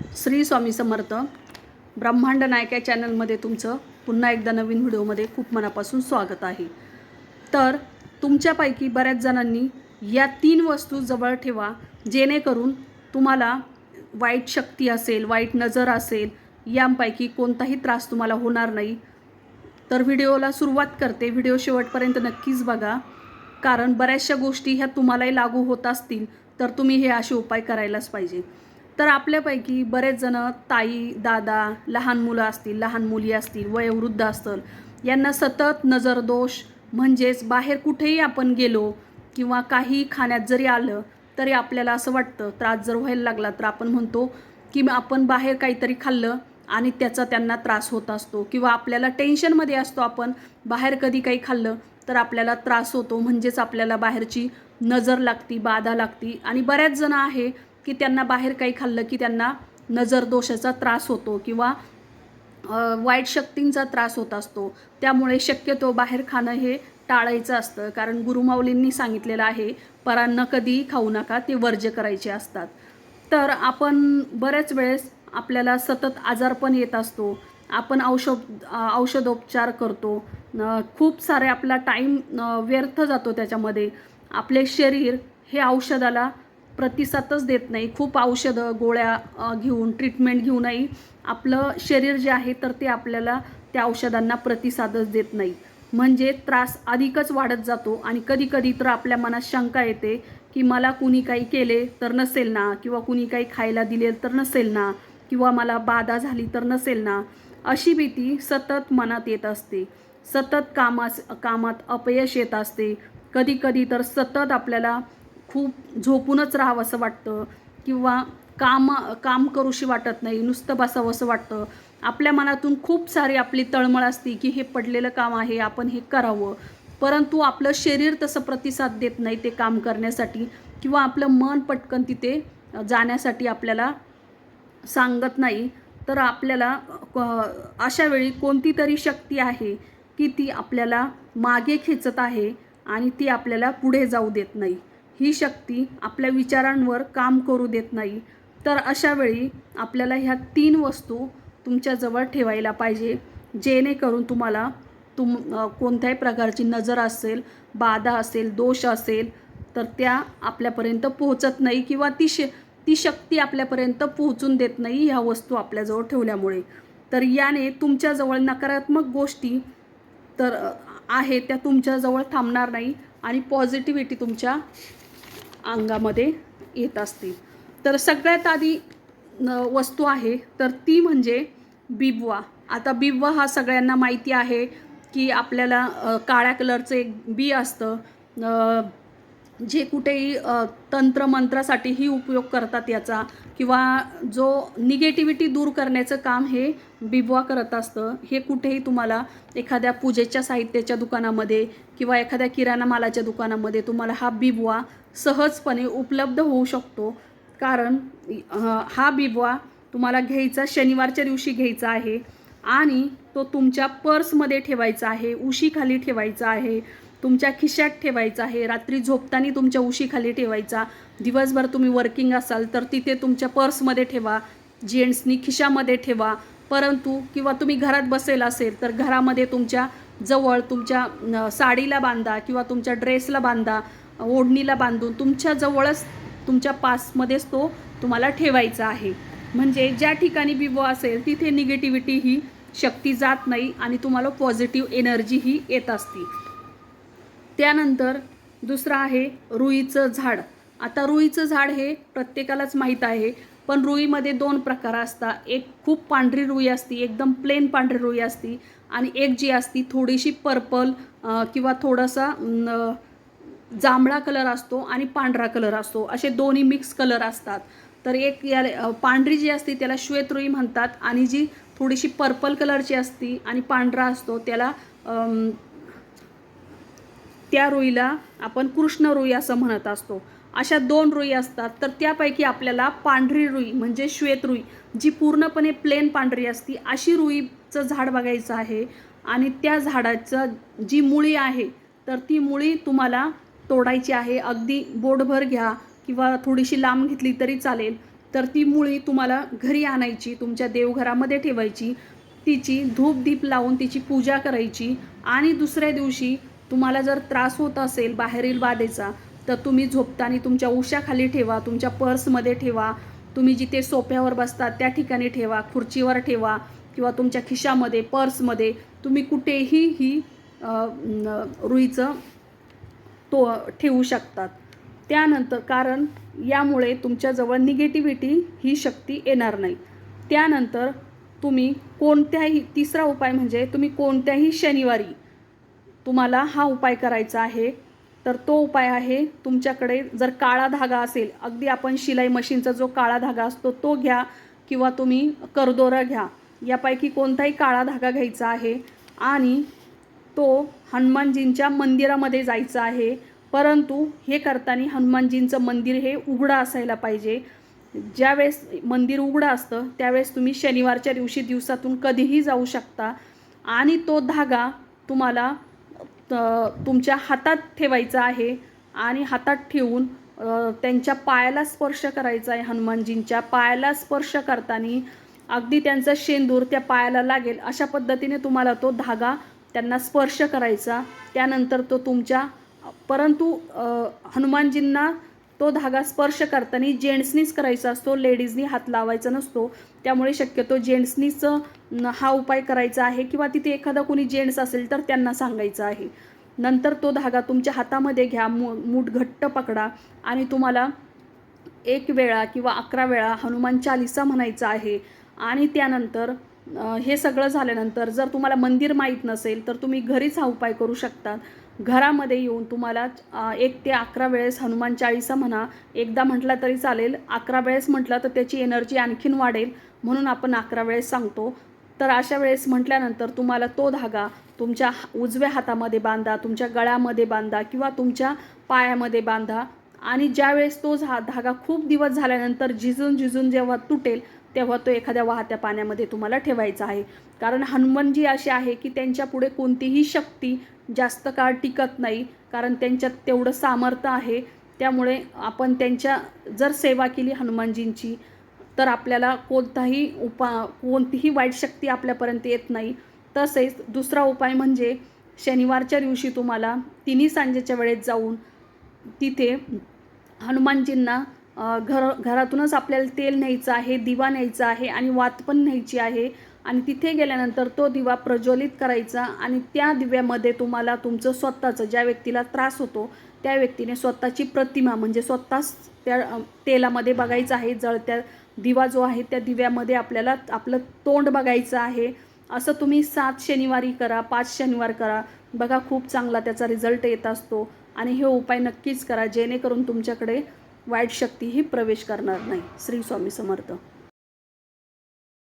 श्री स्वामी समर्थ. ब्रह्मांड नायक या चॅनलमध्ये तुमचं पुन्हा एकदा नवीन व्हिडिओमध्ये खूप मनापासून स्वागत आहे. तर तुमच्यापैकी बऱ्याच जणांनी या 3 वस्तू जवळ ठेवा, जेणेकरून तुम्हाला वाईट शक्ती असेल, वाईट नजर असेल, यांपैकी कोणताही त्रास तुम्हाला होणार नाही. तर व्हिडिओला सुरुवात करते. व्हिडिओ शेवटपर्यंत नक्कीच बघा, कारण बऱ्याचशा गोष्टी ह्या तुम्हालाही लागू होत असतील तर तुम्ही हे असे उपाय करायलाच पाहिजे. तर आपल्यापैकी बरेच जण ताई, दादा, लहान मुलं असतील, लहान मुली असतील, वयोवृद्ध असतील, यांना सतत नजरदोष, म्हणजेच बाहेर कुठेही आपण गेलो किंवा काही खाण्यात जरी आलं तरी आपल्याला असं वाटतं, त्रास जर व्हायला लागला तर आपण म्हणतो की आपण बाहेर काहीतरी खाल्लं आणि त्याचा त्यांना त्रास होत असतो, किंवा आपल्याला टेन्शनमध्ये असतो, आपण बाहेर कधी काही खाल्लं तर आपल्याला त्रास होतो, म्हणजेच आपल्याला बाहेरची नजर लागती, बाधा लागती. आणि बऱ्याच जण आहे की त्यांना बाहेर काही खाल्लं की त्यांना नजर दोषाचा त्रास होतो किंवा वाईट शक्तींचा त्रास होत असतो. त्यामुळे शक्यतो बाहेर खाणं हे टाळायचं असतं, कारण गुरुमाऊलींनी सांगितलेलं आहे, परान्न कधीही खाऊ नका, ते वर्ज्य करायचे असतात. तर आपण बऱ्याच वेळेस आपल्याला सतत आजारपण येत असतो, आपण औषधोपचार करतो, खूप सारे आपला टाईम व्यर्थ जातो त्याच्यामध्ये. आपले शरीर हे औषधाला प्रतिसादच देत नाही. खूप औषधं गोळ्या घेऊन ट्रीटमेंट घेऊनही आपलं शरीर जे आहे तर ते आपल्याला त्या औषधांना प्रतिसादच देत नाही, म्हणजे त्रास अधिकच वाढत जातो. आणि कधी कधी तर आपल्या मनात शंका येते की मला कुणी काही केले तर नसेल ना, किंवा कुणी काही खायला दिले तर नसेल ना, किंवा मला बाधा झाली तर नसेल ना, अशी भीती सतत मनात येत असते. सतत कामात अपयश येत असते. कधी कधी तर सतत आपल्याला खूप झोपूनच राहावंसं वाटतं, किंवा काम करूशी वाटत नाही, नुसतं बसावंसं वाटतं. आपल्या मनातून खूप सारी आपली तळमळ असते की हे पडलेलं काम आहे, आपण हे करावं, परंतु आपलं शरीर तसं प्रतिसाद देत नाही ते काम करण्यासाठी, किंवा आपलं मन पटकन तिथे जाण्यासाठी आपल्याला सांगत नाही. तर आपल्याला अशा वेळी कोणती तरी शक्ती आहे की ती आपल्याला मागे खेचत आहे आणि ती आपल्याला पुढे जाऊ देत नाही. ही शक्ती आपल्या विचारांवर काम करू देत नाही. तर अशा वेळी आपल्याला ह्या 3 वस्तू तुमच्याजवळ ठेवायला पाहिजे, जेणेकरून तुम्हाला कोणत्याही प्रकारची नजर असेल, बाधा असेल, दोष असेल तर त्या आपल्यापर्यंत पोहोचत नाही, किंवा ती शक्ती आपल्यापर्यंत पोहोचून देत नाही ह्या वस्तू आपल्याजवळ ठेवल्यामुळे. तर याने तुमच्याजवळ नकारात्मक गोष्टी तर आहे त्या तुमच्याजवळ थांबणार नाही आणि पॉझिटिव्हिटी तुमच्या अंगामध्ये येत असते. तर सगळ्यात आधी वस्तू आहे तर ती म्हणजे बिबवा. आता बिबवा हा सगळ्यांना माहिती आहे की आपल्याला काळ्या कलरचं एक बी असतं, जे कुठेही तंत्रमंत्रासाठीही उपयोग करतात याचा, किंवा जो निगेटिव्हिटी दूर करण्याचं काम हे बिबवा करत असतं. हे कुठेही तुम्हाला एखाद्या पूजेच्या साहित्याच्या दुकानामध्ये किंवा एखाद्या किराणा मालाच्या दुकानामध्ये तुम्हाला हा बिबवा सहजपणे उपलब्ध होऊ शकतो. कारण हा बिबवा तुम्हाला घ्यायचा शनिवारच्या दिवशी घ्यायचा आहे आणि तो तुमच्या पर्समध्ये ठेवायचा आहे, उशीखाली ठेवायचा आहे, तुमच्या खिशात ठेवायचा आहे, रात्री झोपताना तुमच्या उशीखाली ठेवायचा. दिवसभर तुम्ही वर्किंग असाल तर तिथे तुमच्या पर्समध्ये ठेवा, जेंट्सनी खिशामध्ये ठेवा. परंतु किंवा तुम्ही घरात बसेल असेल तर घरामध्ये तुमच्या जवळ तुमच्या साडीला बांधा किंवा तुमच्या ड्रेसला बांधा, ओढणीला बांधून तुमच्या जवळच तुमच्या पासमध्येच तो तुम्हाला ठेवायचा आहे. म्हणजे ज्या ठिकाणी बिबवा असेल तिथे निगेटिव्हिटी ही शक्ती जात नाही आणि तुम्हाला पॉझिटिव्ह एनर्जी ही येत असते. त्यानंतर दुसरं आहे रुईचं झाड. आता रुईचं झाड हे प्रत्येकालाच माहीत आहे, पण रुईमध्ये 2 प्रकार असतात. एक खूप पांढरी रुई असती, एकदम प्लेन पांढरी रुई असती, आणि एक जी असती थोडीशी पर्पल किंवा थोडासा जांभळा कलर असतो आणि पांढरा कलर असतो, असे दोन्ही मिक्स कलर असतात. तर एक या पांढरी जी असते त्याला श्वेत रुई म्हणतात, आणि जी थोडीशी पर्पल कलरची असती आणि पांढरा असतो त्याला त्या रुईला आपण कृष्ण रुई असं म्हणत असतो. अशा 2 रुई असतात. तर त्यापैकी आपल्याला पांढरी रुई म्हणजे श्वेत रुई, जी पूर्णपणे प्लेन पांढरी असती, अशी रुईचं झाड बघायचं आहे. आणि त्या झाडाचं जी मुळी आहे तर ती मुळी तुम्हाला तोडायची आहे. अगदी बोटभर घ्या किंवा थोडीशी लांब घेतली तरी चालेल. तर ती मुळी तुम्हाला घरी आणायची, तुमच्या देवघरामध्ये ठेवायची, तिची धूप दीप लावून तिची पूजा करायची आणि दुसऱ्या दिवशी तुम्हाला जर त्रास होत असेल बाहेरील बाधेचा तर तुम्ही झोपताना तुमच्या उशाखाली ठेवा, तुमच्या पर्समध्ये ठेवा, तुम्ही जिथे सोफ्यावर बसतात त्या ठिकाणी ठेवा, खुर्चीवर ठेवा किंवा तुमच्या खिशामध्ये, पर्समध्ये, तुम्ही कुठेही ही रुईचं तो ठेवू शकतात. त्यानंतर कारण यामुळे तुमच्याजवळ निगेटिव्हिटी ही शक्ती येणार नाही. त्यानंतर तुम्ही कोणत्याही तिसरा उपाय म्हणजे तुम्ही कोणत्याही शनिवारी तुम्हाला हा उपाय करायचा आहे. तर तो उपाय आहे, तुमच्याकडे जर काळा धागा असेल, अगदी आपण शिलाई मशीनचा जो काळा धागा असतो तो घ्या किंवा तुम्ही करदोरा घ्या, यापैकी कोणताही काळा धागा घ्यायचा आहे आणि तो हनुमानजींच्या मंदिरामध्ये जायचा आहे. परंतु हे करताना हनुमानजींचं मंदिर हे उघडं असायला पाहिजे. ज्यावेळेस मंदिर उघडं असतं त्यावेळेस तुम्ही शनिवारच्या दिवशी दिवसातून कधीही जाऊ शकता आणि तो धागा तुम्हाला तुमच्या हातात ठेवायचा आहे आणि हातात ठेवून त्यांच्या पायाला स्पर्श करायचा आहे. हनुमानजींच्या पायाला स्पर्श करताना अगदी त्यांचा शेंदूर त्या पायाला लागेल अशा पद्धतीने तुम्हाला तो धागा त्यांना स्पर्श करायचा. त्यानंतर तो तुमच्या परंतु हनुमानजींना तो धागा स्पर्श करताना जेंट्सनीच करायचा असतो, लेडीजनी हात लावायचा नसतो. त्यामुळे शक्यतो जेंट्सनीच हा उपाय करायचा आहे किंवा तिथे एखादा कोणी जेंट्स असेल तर त्यांना सांगायचं आहे. नंतर तो धागा तुमच्या हातामध्ये घ्या, मूठ घट्ट पकडा आणि तुम्हाला 1 वेळा किंवा 11 वेळा हनुमान चालीसा म्हणायचा आहे. आणि त्यानंतर हे सगळं झाल्यानंतर जर तुम्हाला मंदिर माहीत नसेल तर तुम्ही घरीच हा उपाय करू शकता. घरामध्ये येऊन तुम्हाला 1 ते 11 वेळेस हनुमान चालीसा म्हणा. एकदा म्हटला तरी चालेल, 11 वेळेस म्हटलं तर त्याची एनर्जी आणखीन वाढेल म्हणून आपण 11 वेळेस सांगतो. तर अशा वेळेस म्हटल्यानंतर तुम्हाला तो धागा तुमच्या उजव्या हातामध्ये बांधा, तुमच्या गळ्यामध्ये बांधा किंवा तुमच्या पायामध्ये बांधा आणि ज्यावेळेस तो धागा खूप दिवस झाल्यानंतर झिजून जेव्हा तुटेल तेव्हा तो एखाद्या वाहत्या पाण्यामध्ये तुम्हाला ठेवायचा आहे. कारण हनुमानजी असे आहे की त्यांच्या पुढे कोणतीही शक्ती जास्त काळ टिकत नाही, कारण त्यांच्यात तेवढं सामर्थ्य आहे. त्यामुळे आपण त्यांच्या जर सेवा केली हनुमानजींची तर आपल्याला कोणतीही वाईट शक्ती आपल्यापर्यंत येत नाही. तसेच दुसरा उपाय म्हणजे शनिवारच्या दिवशी तुम्हाला तिन्ही सांजेच्या वेळेत जाऊन तिथे हनुमानजींना घरातूनच आपल्याला तेल न्यायचं आहे, दिवा न्यायचा आहे आणि वात पण न्यायची आहे आणि तिथे गेल्यानंतर तो दिवा प्रज्वलित करायचा आणि त्या दिव्यामध्ये तुम्हाला तुमचं स्वतःचं ज्या व्यक्तीला त्रास होतो त्या व्यक्तीने स्वतःची प्रतिमा म्हणजे स्वतःच त्या तेलामध्ये बघायचं आहे. जळत्या दिवा जो आहे त्या दिव्यामध्ये आपल्याला आपलं तोंड बघायचं आहे. असं तुम्ही 7 शनिवारी करा, 5 शनिवार करा, बघा खूप चांगला त्याचा रिझल्ट येत असतो. आणि हे उपाय नक्कीच करा जेणेकरून तुमच्याकडे वाईट शक्ती ही प्रवेश करणार नाही. श्री स्वामी समर्थ.